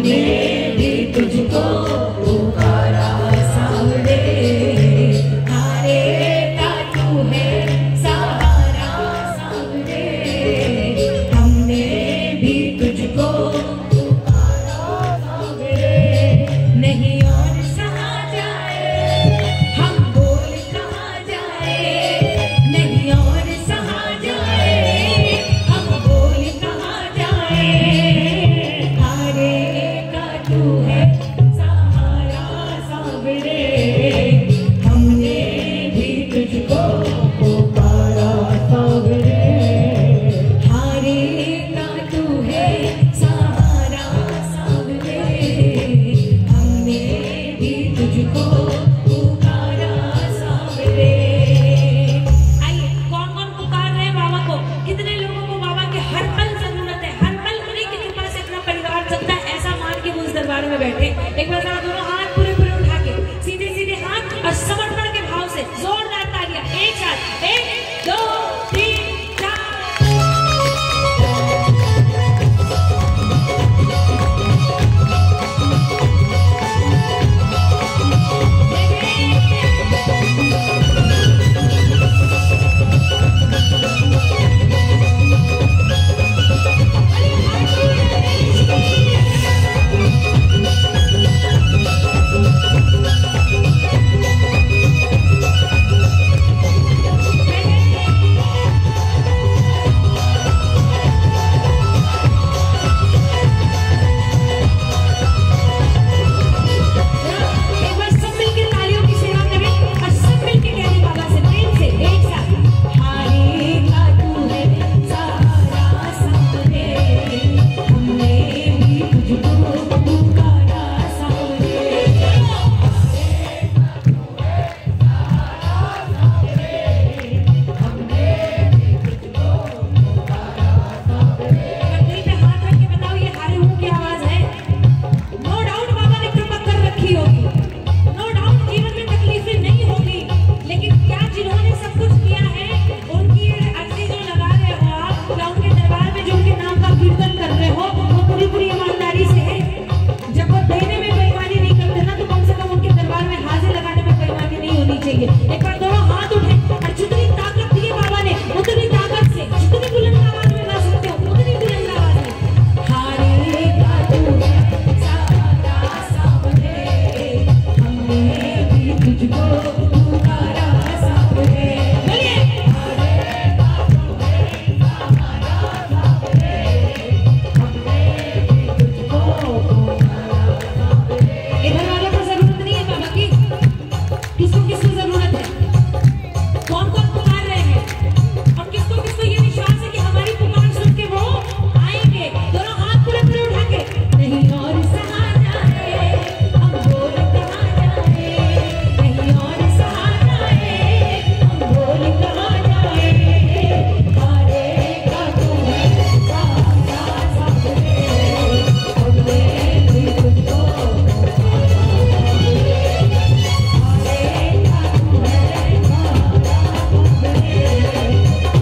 हमने भी तुझको पुकारा सांवरे, हारे का तू है सहारा सांवरे, हमने भी तुझको पुकारा सांवरे, नहीं और सहा जाए हम बोल कहाँ जाए, नहीं और सहा जाए हम बोल कहाँ जाए, हारे का तू है सहारा सांवरे, हमने भी तुझको पुकारा सांवरे, हारे का तू है सहारा सांवरे, हमने भी तुझको पुकारा सांवरे। आइए, कौन कौन पुकार रहे हैं बाबा को? कितने लोगों को बाबा की हर पल जरूरत है? हर पल उन्हीं की कृपा से अपना परिवार चलता है, ऐसा मान के वो उस दरबार में बैठे। एक बार जरा दोनों हाथ पूरे पूरे उठा के, सीधे सीधे हाथ और समर्पण के भाव से जोरदार तालियां एक साथ, 1 2 3 4। एक बार सब मिलकर तालियों की सेवा करें और सब मिलकर कहें बाबा से प्रेम से एक साथ, हारे का तू है सहारा सांवरे, हमने भी तुझको पुकारा सांवरे, दिल पे हाथ रख के बताओ ये हारे हूँ की आवाज है? नो डाउट बाबा ने कृपा कर रखी होगी, नो डाउट जीवन में तकलीफें नहीं होगी, लेकिन क्या जिन्होंने सब कुछ किया है उनकी अर्जी जो लगा रहे हो आप, या उनके दरबार में जो उनके नाम का कीर्तन कर रहे हो, वो पूरी पूरी ईमानदारी से है? जब वो देने में बेईमानी नहीं करते ना, तो कम से कम उनके दरबार में हाजिर लगाने में बेईमानी नहीं होनी चाहिए। एक बार दोनों हाथ उठे और जितनी ताकत दी है बाबा ने उतनी ताकत से, जितनी बुलंद आवाज में गा सकते हो उतनी बुलंद आवाज में, हारे का तू है सहारा सांवरे, हमने भी तुझको पुकारा सांवरे, बोलिए हारे का तू है सहारा सांवरे, हमने भी तुझको पुकारा सांवरे। इधर वालों को जरूरत नहीं है बाबा की, किसको किसको जरूरत है? कौन कौन पुकार रहे हैं और किसको किसको ये विश्वास है कि हमारी पुकार सुन के वो आएंगे? दोनों हाथ पूरे पूरे उठा के, नहीं और सहा जाए हम बोल कहाँ जाए, नहीं और सहा जाए हम बोल कहाँ जाए, हारे का तू है सहारा सांवरे, हमने भी तुझको पुकारा सांवरे, हारे का तू है सहारा सांवरे,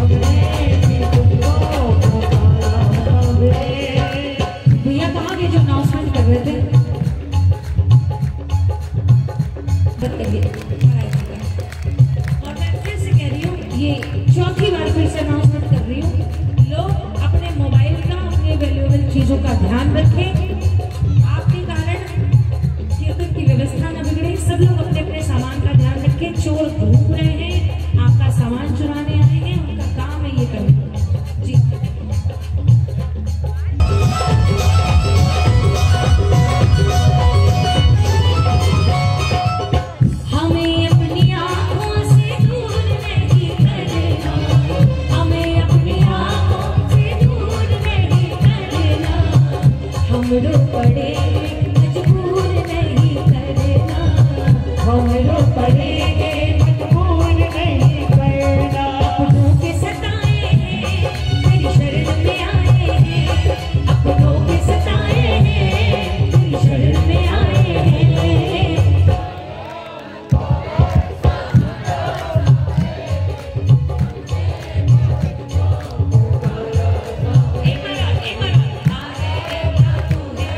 हमने भी तुझको पुकारा सांवरे। भैया कहाँ गए जो अनाउंसमेंट कर रहे थे? बताइए। और मैं फिर से कह रही हूँ, ये चौथी बार फिर से अनाउंसमेंट कर रही हूँ, लोग अपने मोबाइल का, अपने वैल्यूएबल चीजों का ध्यान रखें, आपके कारण कीर्तन की व्यवस्था न बिगड़े, सब लोग अपने अपने सामान का ध्यान रखें। चोर घूम रहे हैं, आपका सामान चुराने आए हैं, उनका काम है ये करना जी। हमें अपनी आँखों से दूर नहीं करना, हमें अपनी आँखों से दूर नहीं करना, हमरो पड़े मजबूर नहीं करना, हमरो पड़े मजबूर नहीं करना, अपनों के सताए हैं तेरी शरण में आए हैं, अपनों के सताए हैं तेरी शरण में आए हैं। एक बार हारे का तू है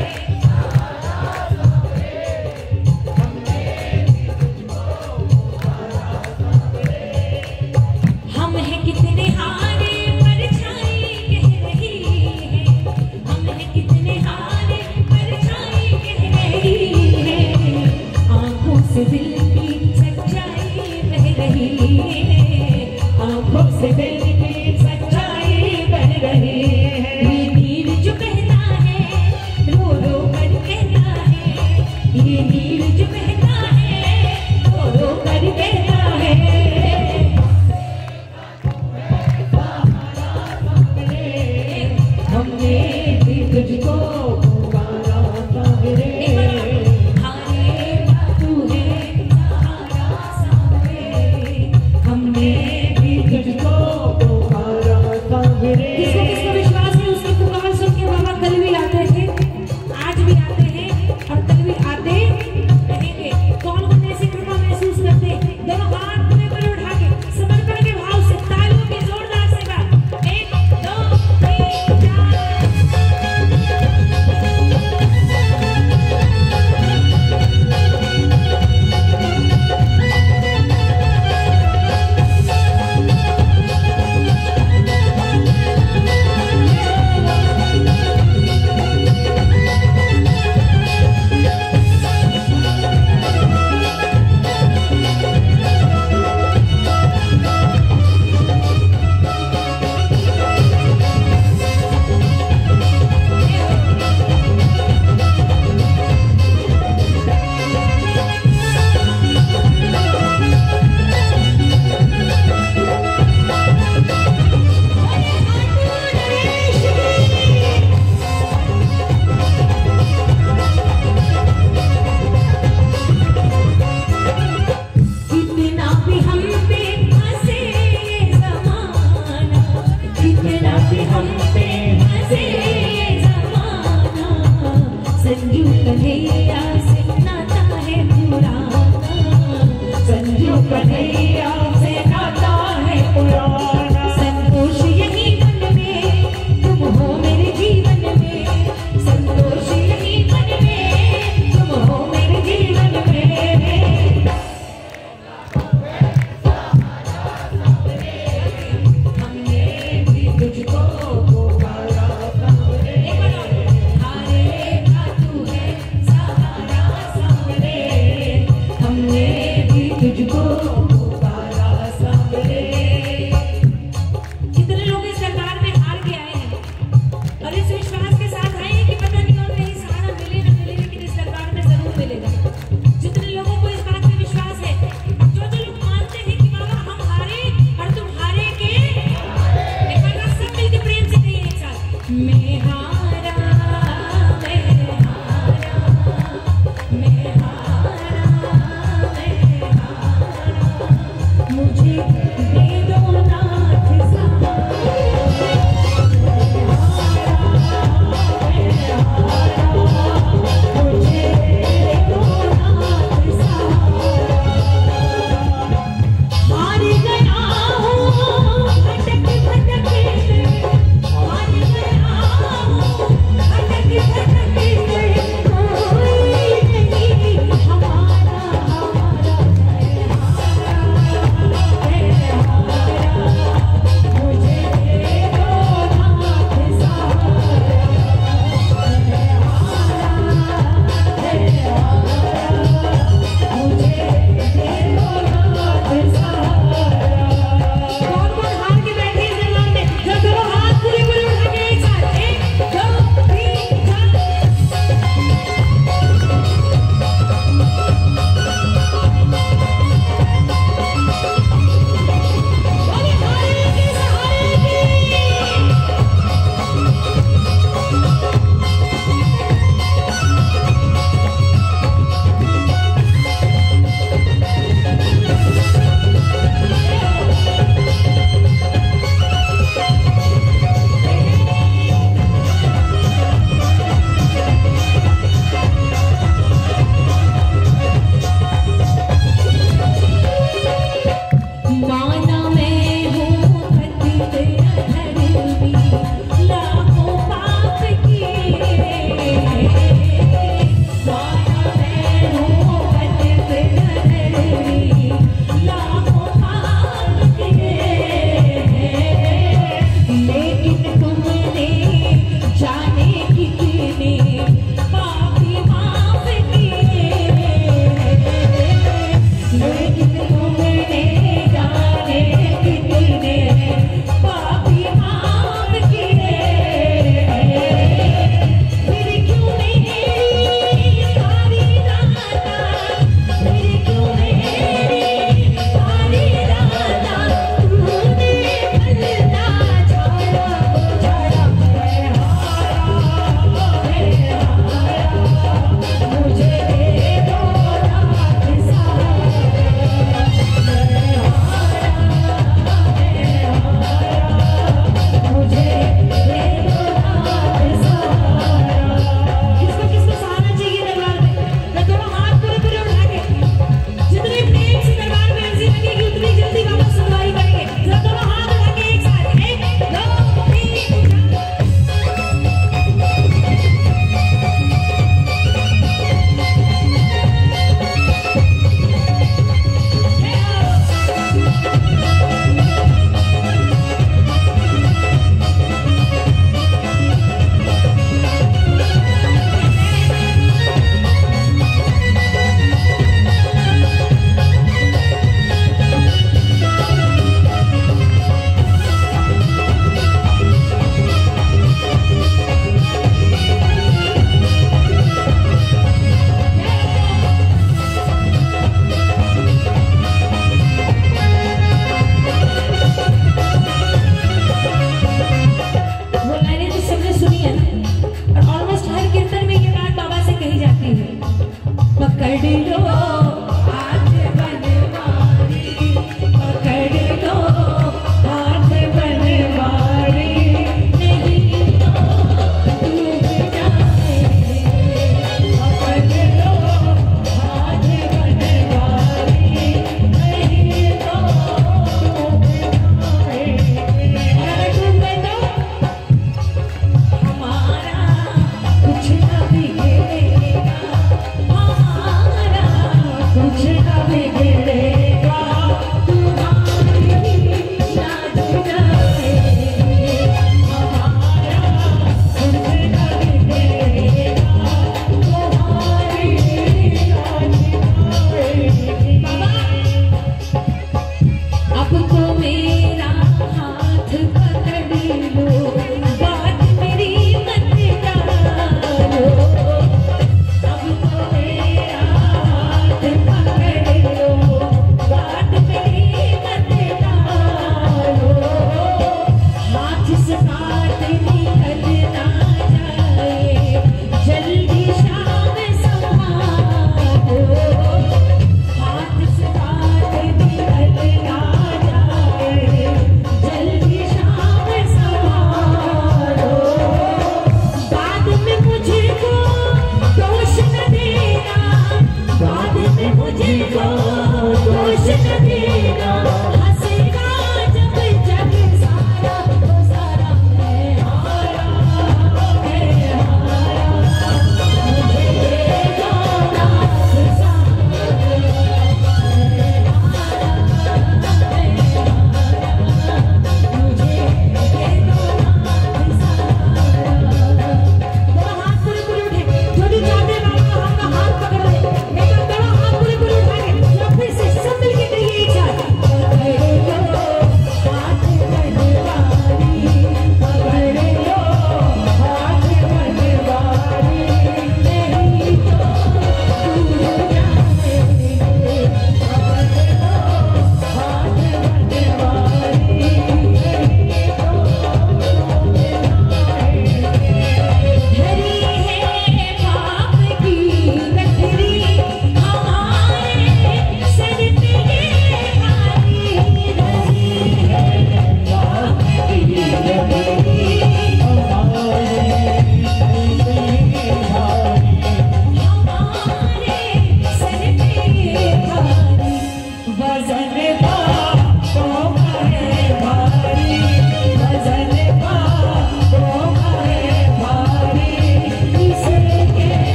हमने भी तुझको पुकारा सावरे, हारे तू है सहारा सावरे, हमने भी तुझको पुकारा सावरे। किसको विश्वास है उसकी पुकार सुन के बाबा कल भी आते थे, आज भी आते हैं और कल भी आते रहेंगे। कौन कौन ऐसी कृपा महसूस करते हैं? दोनों हाथ में ऊपर उठा के समर्पण के भाव से तालियों की जोरदार से बात 1 2 3 4। कितना भी हम पे हंसे ये ज़माना, कितना भी हम पे हंसे ये ज़माना, संजू कन्हैया से नाता है पुराना, संजू कन्हैया से नाता है पुराना। संतोष यही मन में तुम हो मेरे जीवन में, संतोष यही मन में तुम हो मेरे जीवन में। हमने भी तुझको पुकारा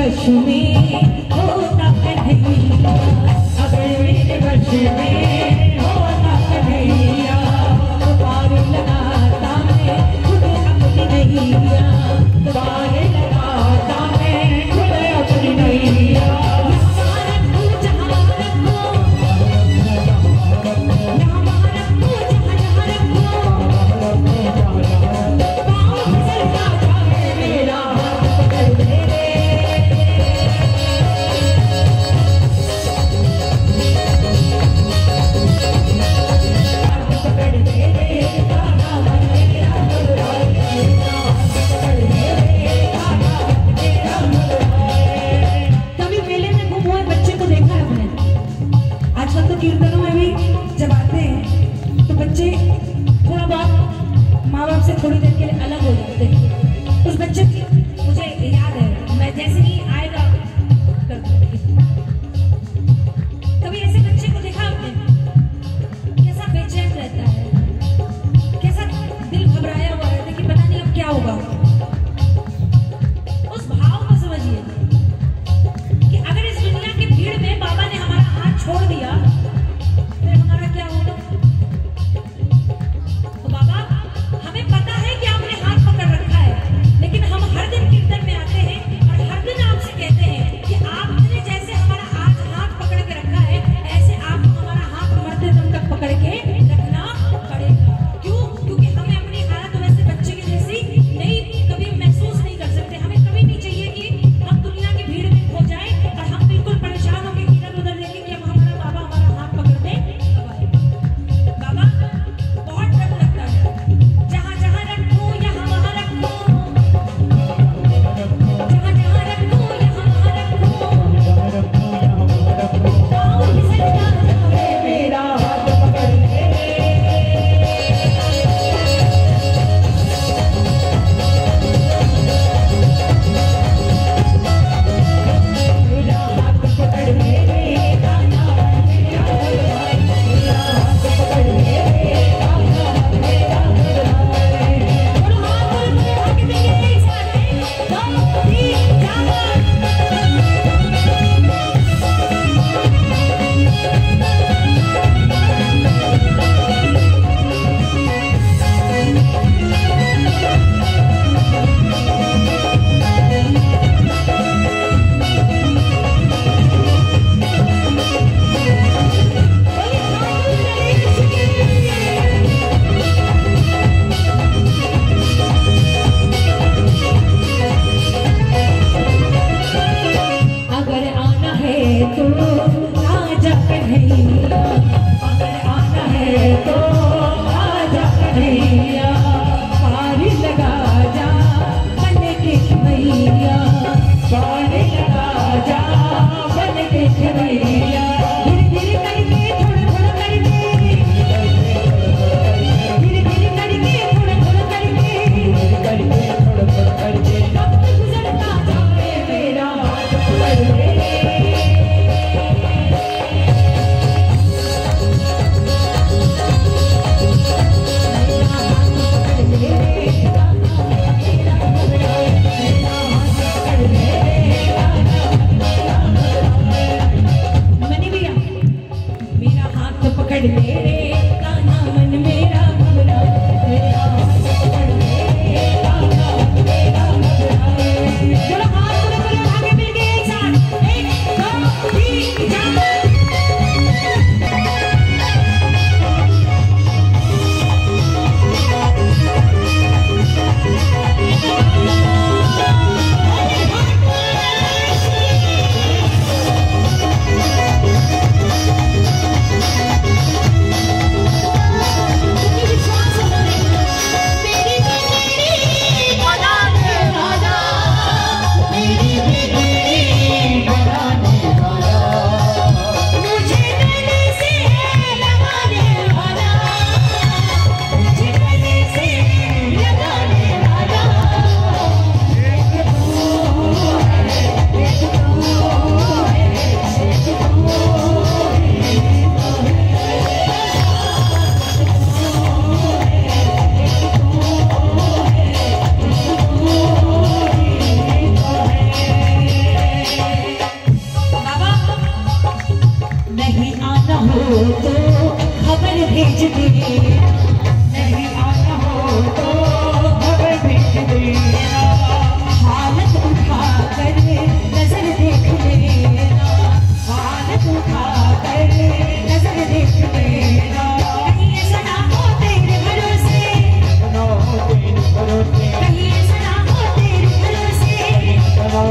वश में होता कन्हैया, अगर मेरे वश में होता कन्हैया, पार लगाता मैं खुद अपनी नैया, पार लगाता मैं खुद अपनी नैया। कीर्तनों में भी जब आते हैं तो बच्चे थोड़ा बहुत माँ बाप से थोड़ी देर के लिए अलग हो जाते हैं। उस बच्चे की मुझे याद है, मैं जैसे ही आएगा कर दूंगी। कभी ऐसे बच्चे को देखा आपने कैसा बेचैन रहता है, कैसा दिल घबराया हुआ रहता है कि पता नहीं अब क्या होगा। उस भाव को समझिए कि अगर इस दुनिया की भीड़ में बाबा ने हमारा हाथ छोड़ दिया हमारा क्या होगा। तो बाबा हमें पता है कि आपने हाथ पकड़ रखा है, लेकिन हम हर दिन कीर्तन में आते हैं और हर दिन आपसे कहते हैं कि आपने जैसे हमारा आज हाथ पकड़ के रखा है, ऐसे आपको हमारा हाथ मरते दम तक पकड़ के रखना पड़ेगा। क्यों? क्योंकि हमें अपनी हालत वैसे बच्चे की जैसी नहीं कभी महसूस नहीं कर सकते। हमें कभी नहीं चाहिए कि हम दुनिया की भीड़ में खो जाए और हम बिल्कुल परेशान होकर इधर उधर देखें कि हम हमारा बाबा हमारा हाथ पकड़ दे। बाबा बहुत डर लगता है, जहाँ जहाँ रखूं यहाँ वहाँ रखूं, जहाँ जहाँ रखूं यहाँ वहाँ रखूं, पाँव फिसलता जाए मेरा हाथ पकड़ ले, मेरा हाथ पकड़ ले, गाना मेरा बुलवाए, मेरा हाथ पकड़ ले, गाना मेरा बुलवाए। और हाथ आगे देंगे एक साथ, 2 3 4 मेरा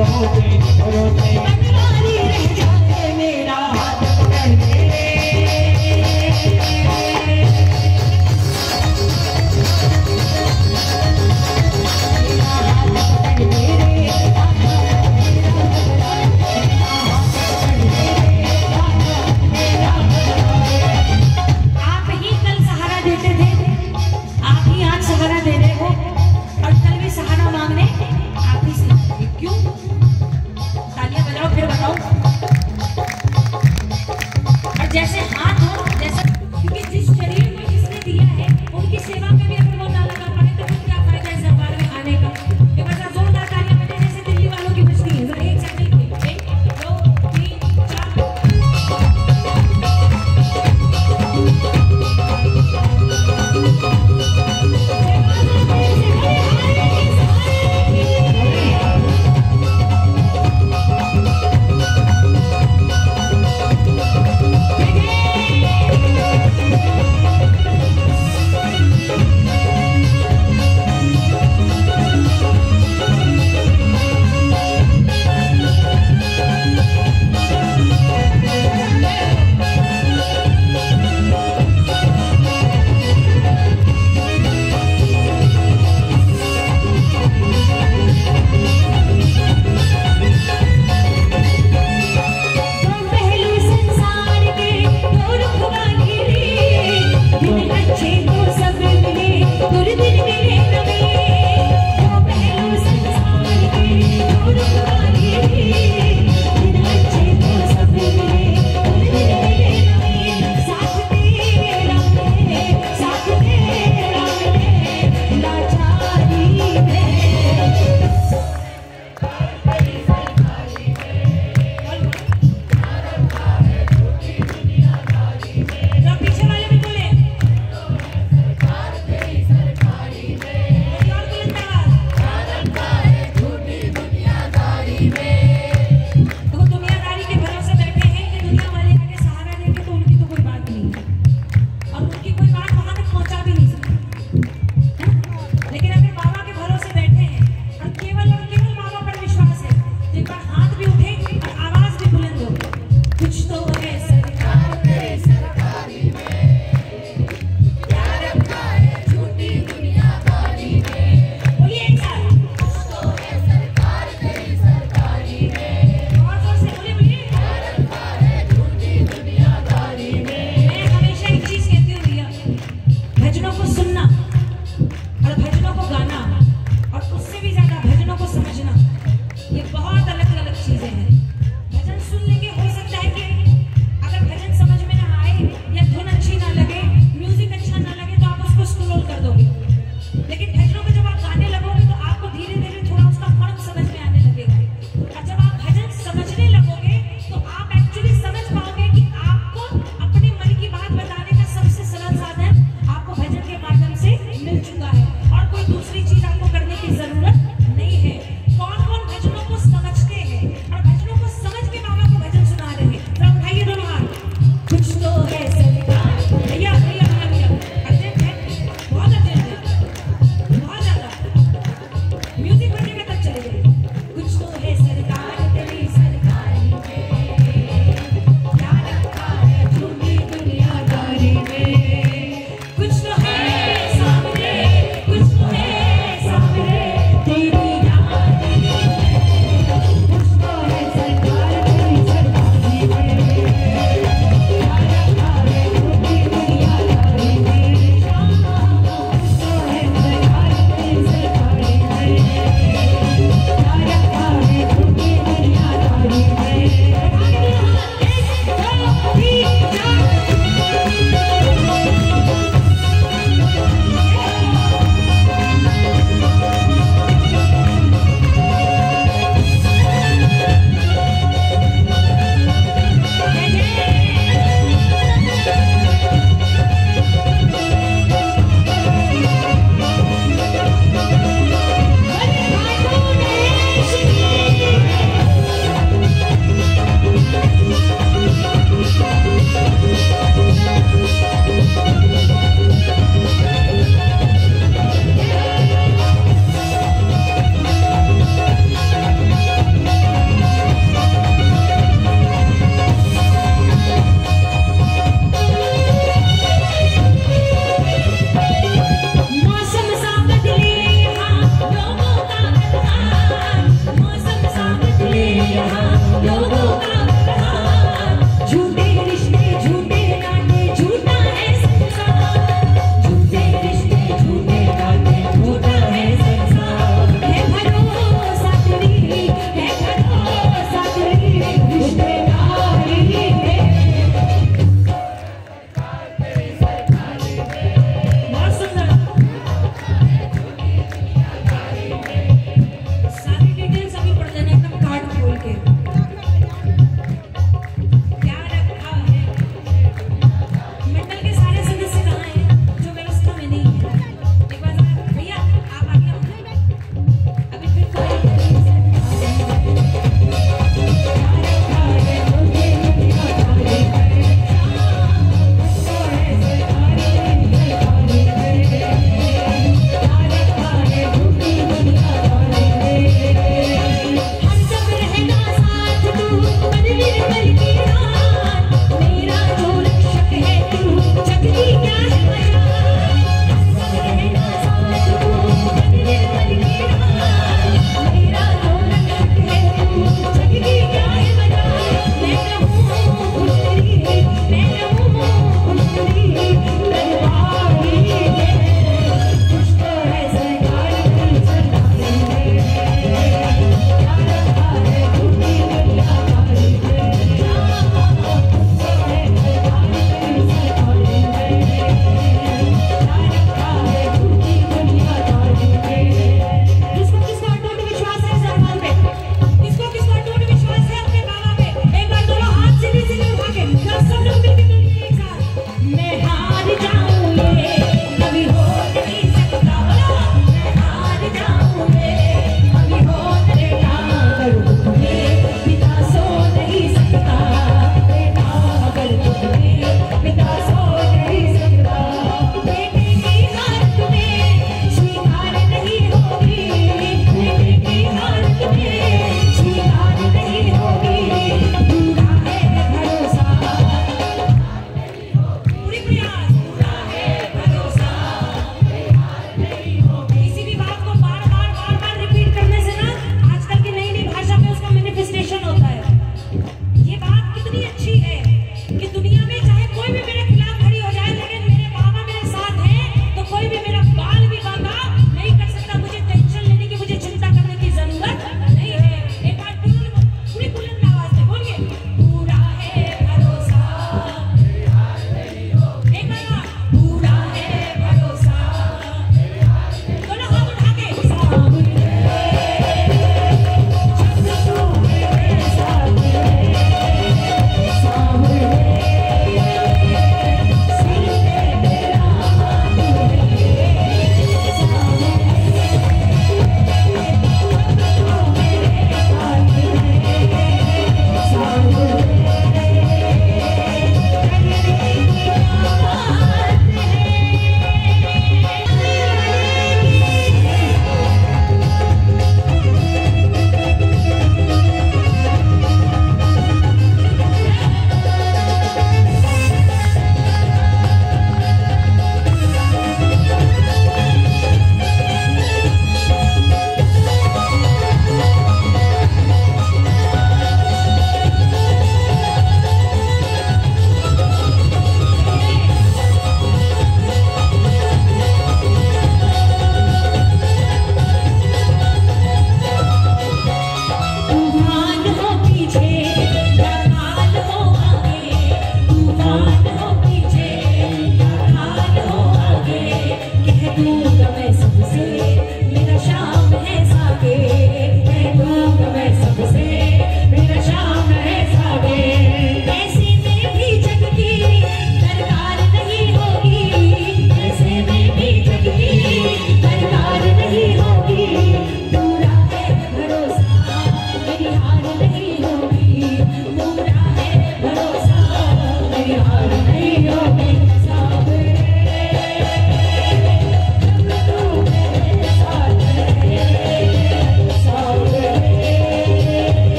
रोते रोते बनवारी रह जाए मेरा हाथ पकड़ मेरे सहारा मांगने आप ही से क्यों? तालियां बजाओ।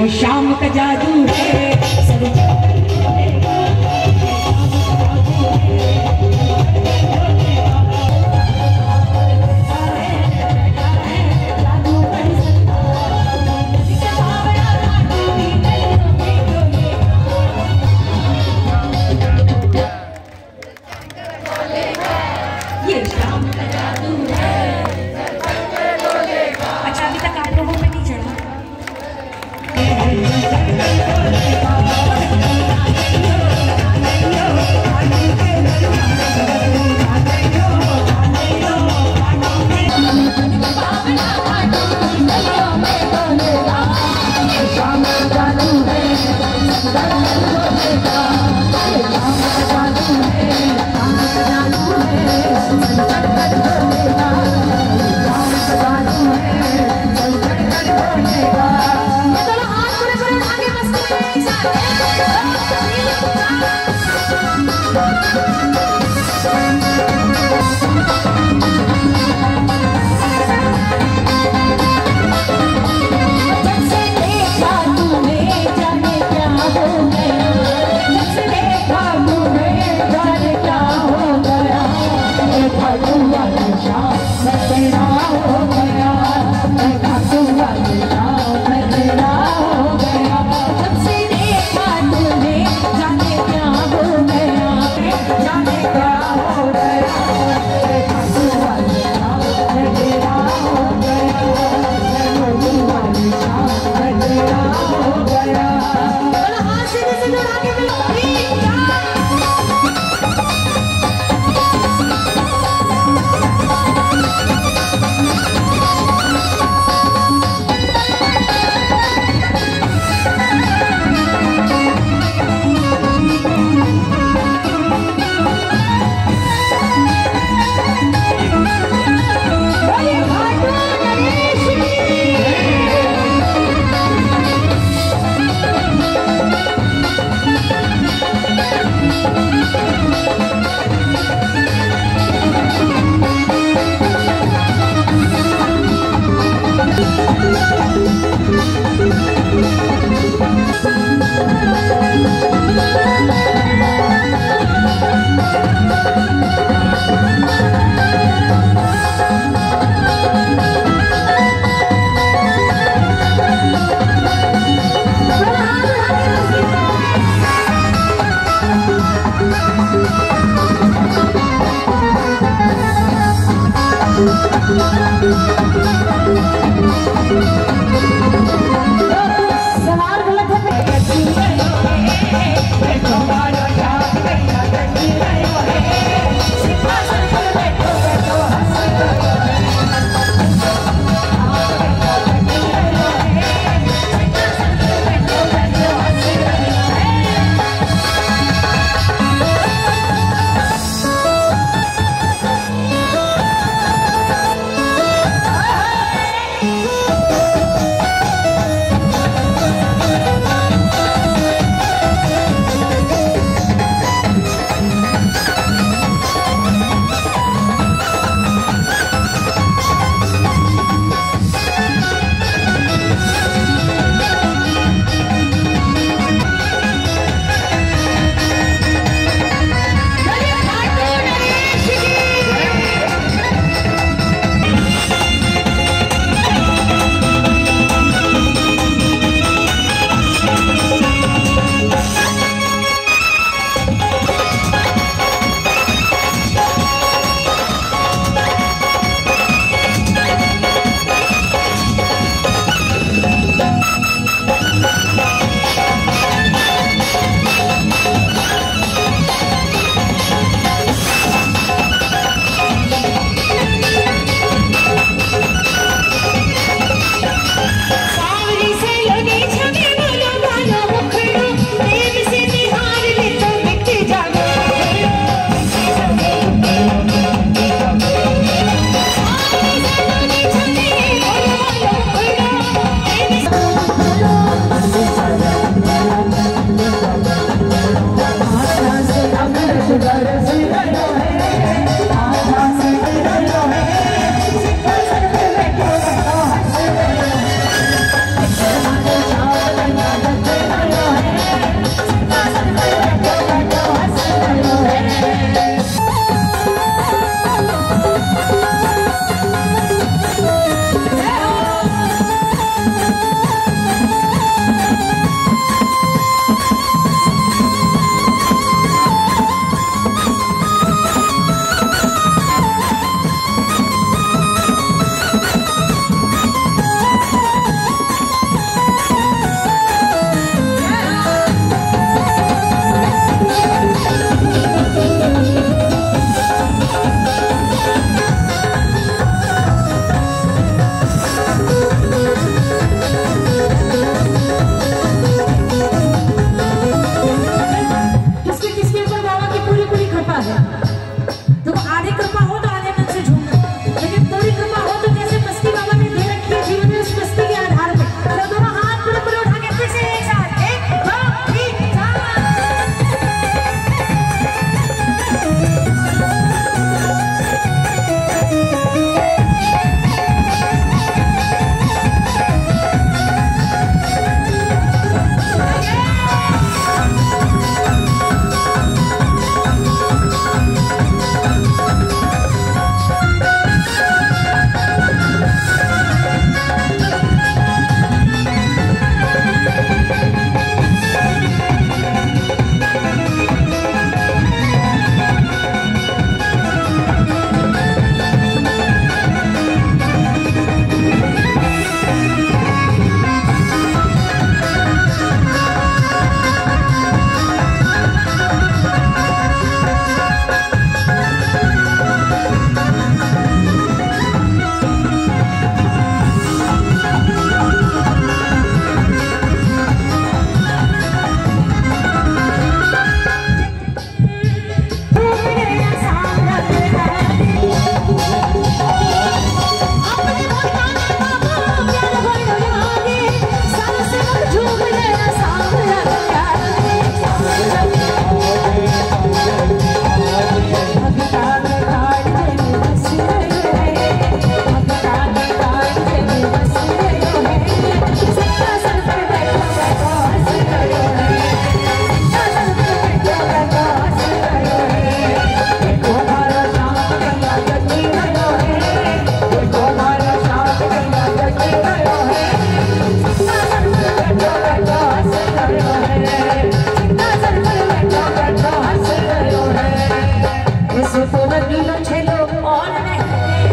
ये शाम का जादू है सब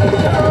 हाँ